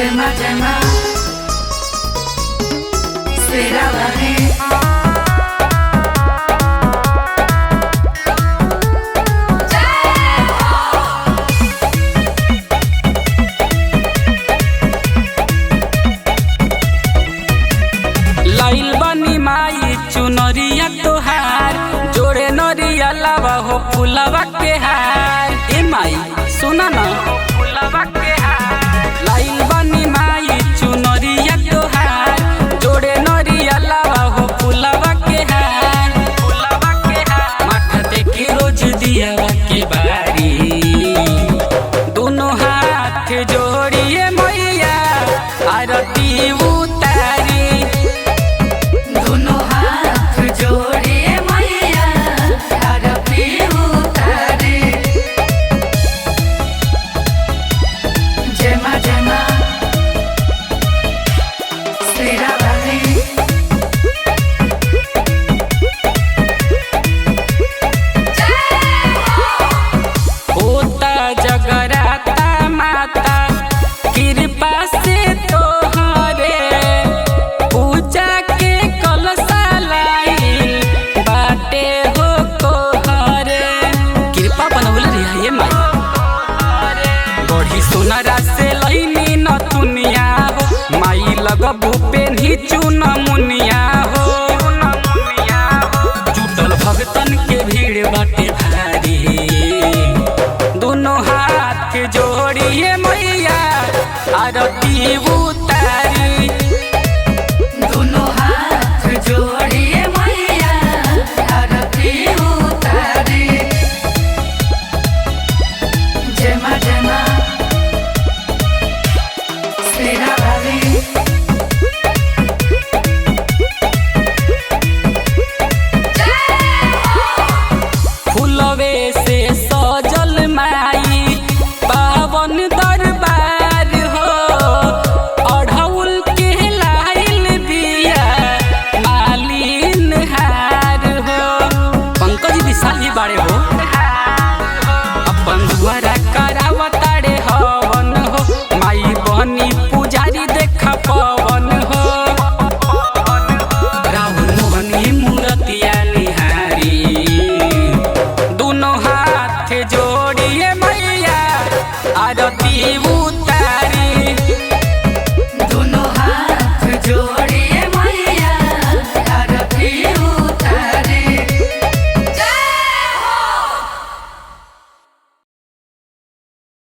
जमा जमा सेरा वाले लाइल बनी माई चुनरिया तोहार जोड़े नरिया लावा हो फुलवा के हार। ए माई सुना ना फुलवा के हार। लाइल बनी माई चुनरिया तोहार जोड़े नरिया लावा हो फुलवा के हार। फुलवा के हार माथा देखी रोज दिया के बारी दोनों हाथ जोड़िए मैया आरती उतारी। जमा जमा सेरा वाले होता जगराता माता कृपा से तोहरे पूजा के कलशा लाइल बाटे हो कोहरे। कृपा बनौले रही है माई बढ़ी सोनारा से लईनी न दुनिया हो माई लगबू पेन्ही चुन मुनिया हो। जुटल भगतन के भीड़ बाटे भारी दोनों हाथ जोड़िए मैया आरती उतारी। दोनों हाथ जोड़िए मैया आरती उतारी। जमा जमा सेरा वाले फुलवे से सजल माई पावन दरबार हो अढ़ौल के लाइल बिया मालिन हार हो। पंकज विशाल ही बाड़े हो अपन द्वारा करावताड़े हवन हो माई बनी पुजारी देखा पवन हो। राहुल मोहनी मूर्तिया निहारी दोनों हाथ जोड़िए मैया आरती